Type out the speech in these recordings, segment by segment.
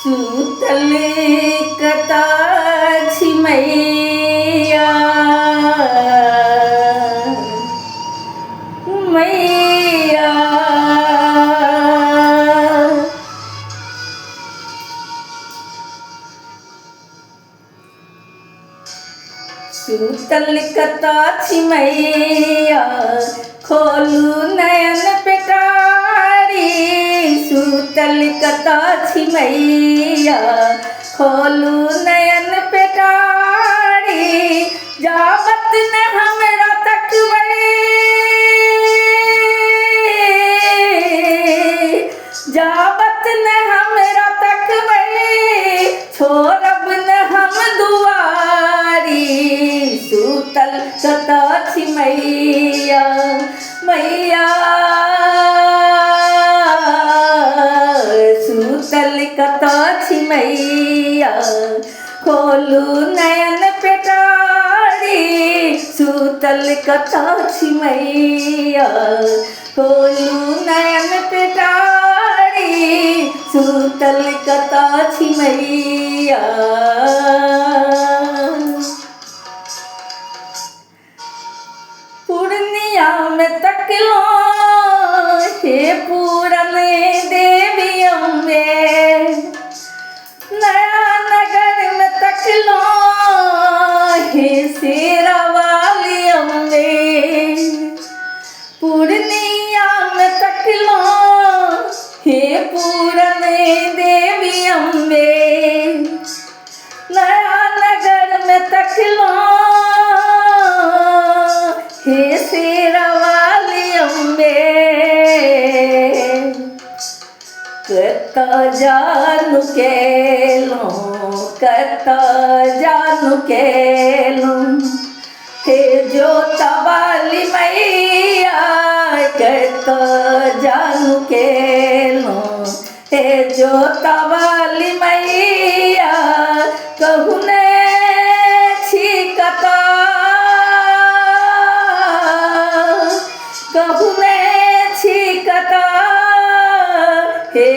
सूतल कता मैया मैया सूतल कता मैया खोलू नयन पेटारी। सूतल कता मैया खोलू नयन पेटारी। जावत न हमरा तकबै जावत न हमरा तकबै छोड़ब न हम दुआरी। सूतल कता मैया मैया सूतल कता मैया खोलू नयन पेटारी। सूतल कता मैया खोलू नयन पेटारी। सूतल कता मैया पूर्णिया में तकलो हे पूरन देवी अम्बे। नया नगर में तकलो हे शेरा वाली अम्बे। पूर्णिया में तकलो हे पूरन देवी अम्बे। नया नगर में तकलो हे शेरा वाली अम्बे। कता जानू केलो कता जानू केलो हे जोता वाली मैया। कता जानू केलो हे जोता वाली मैया। कहू ने छिकता कहू ने छिकता हे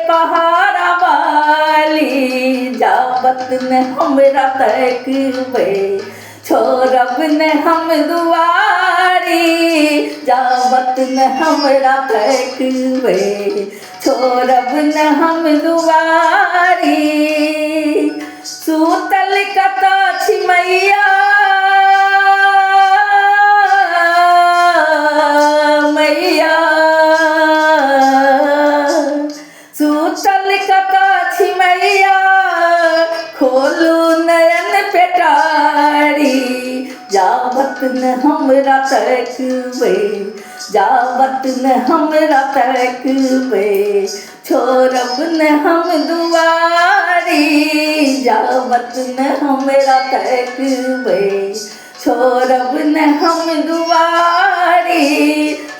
पहाड़ा वाली। जावत न हमरा तकबै छोड़ब न हम दुआरी। जावत न हमरा तकबै छोड़ब न हम दुआरी। सूतल कता मैया मैया सूतल कता मैया खोलू नयन पेटारी। जावत न हमरा तकबै जावत न हमरा तकबै छोड़ब न हम दुआरी। जावत न हमरा तकबै छोड़ब न हम दुआरी।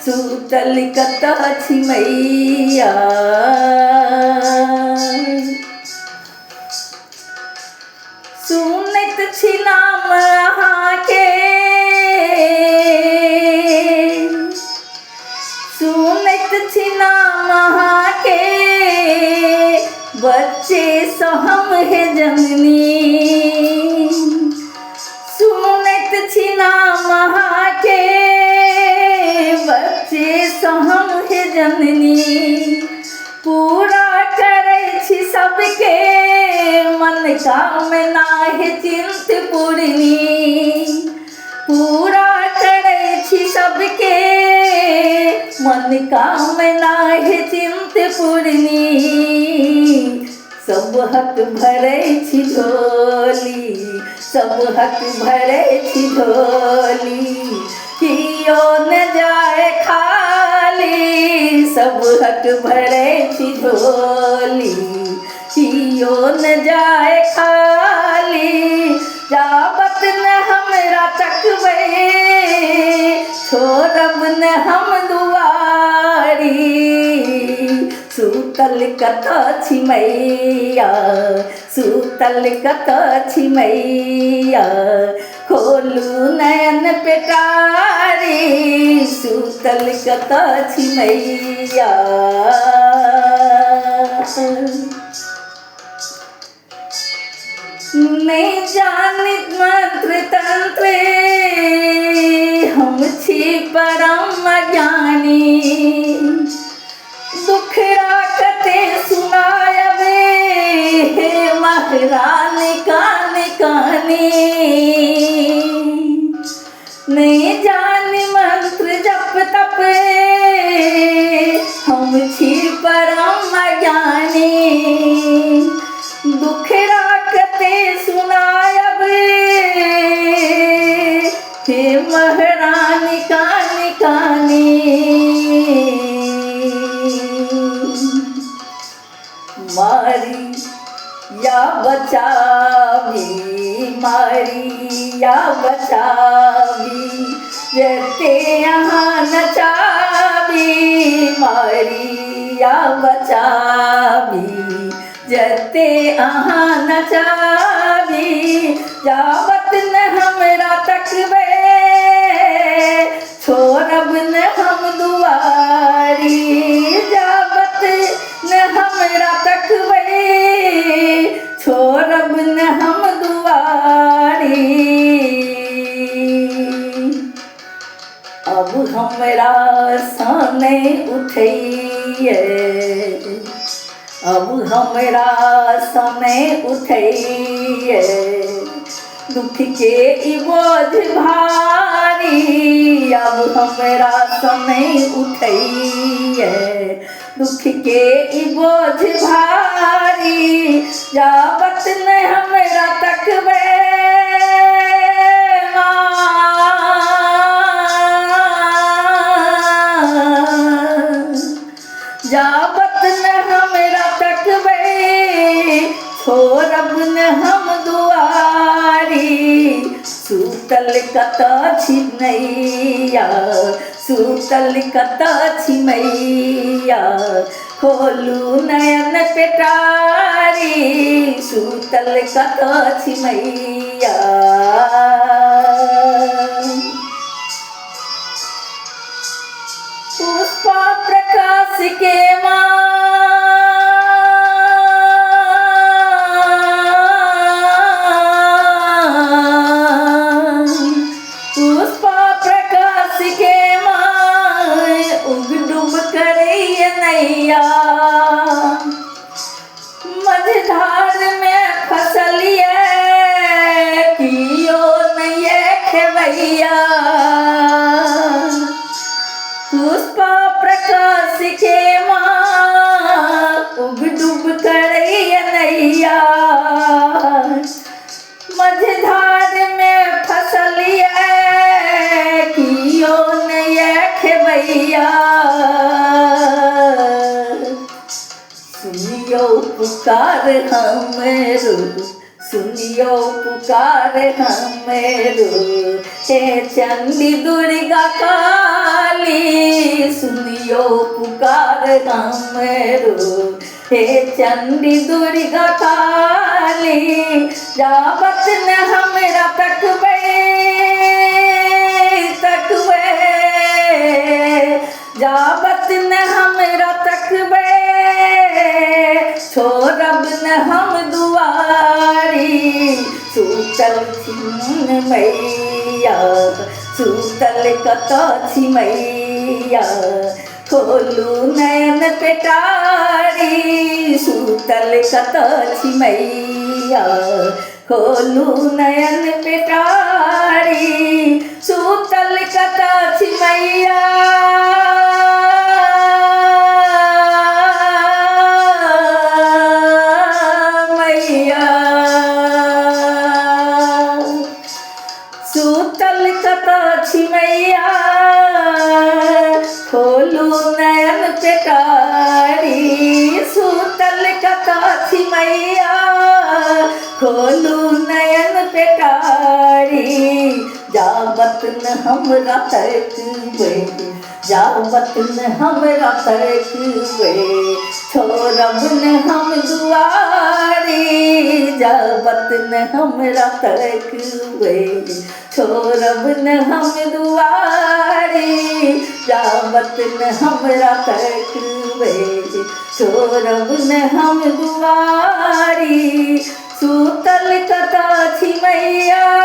सूतल कता मैया सुनैत छी नाम अहाँके सुनैत छी नाम अहाँके। बच्चे सँ हम हे जननी सुनैत छी नाम अहाँके। बच्चे सँ हम हे जननी पूरा करै छी सबके मनोकामना हे चिंतपूर्णी। पूरा करै छी सबके मनोकामना हे चिंतपूर्णी। सब हक भरै छी झोली सब हक भरै छी झोली। कियो न जाए खाली सब हक भरै छी झोली। कियो न जाए खाली जावत न हमरा तकबै छोड़ब न हम दुआरी। सूतल कता मैया सूतल कता मैया खोलू नयन पेटारी। सूतल कता मैया नहीं जानित मंत्र तंत्र हम छी परम ज्ञानी। दुखड़ा कते सुनायबे हे महारानी कान कानी। नहीं जानी मंत्र जप तप हम छी परम ज्ञानी। दुखड़ा कते सुनायब हे महारानी कानी कानी। मारी या बचावी मारी या बचावी रहते यहाँ नचावी। मारी या बचावी जते अहाँ नचावी। जावत न हमरा तकबे छोड़ब न हम दुआरी। जावत न हमरा तकबे छोड़ब न हम दुआरी। अब हमरा सामने उठैये अब हमरा समय उठैये। दुख के ई बोझ भारी अब हमरा समय उठैये। दुख के ई बोझ भारी जावत न हमरा तकबे जावत न हमरा तकबे छोड़ब न हम दुआरी। सूतल कतऽ छी मैया सूतल कतऽ छी मैया खोलू नयन पेटारी। सूतल कतऽ छी मैया। पुष्पा प्रकाश के पुष्पा प्रकाश के उग डूब करैया नैया। मझधार में फसलिए कियो नैये खेवैया। पुष्पा प्रकाश के उग डूब करैया नैया। मझधार में फसलिए कियो नैये खेवैया। सुनियो पुकार हमरो सुनियो पुकार हमरो हे चंडी दुर्गा काली। सुनियो पुकार हमरो हे चंडी दुर्गा काली। जावत न हमरा तकबे जावत न हमरा तकबे छोड़ब न हम दुआरी। सूतल छी मैया सूतल कतऽ छी मैया खोलू नयन पेटारी। सूतल कतऽ छी मैया खोलू नयन पेटारी। सूतल कतऽ छी मैया सूतल कतऽ छी मैया खोलू नयन पेटारी। सूतल कतऽ छी मैया खोलू नयन पेटारी। जावत न हमरा तकबे जावत न हमरा तकबे छोड़ब न हम दुआरी। जावत न हमरा तकबे छोड़ब न हम दुआरी। जावत न हमरा तकबे छोड़ब न हम दुआरी। सूतल कतऽ छठी मैया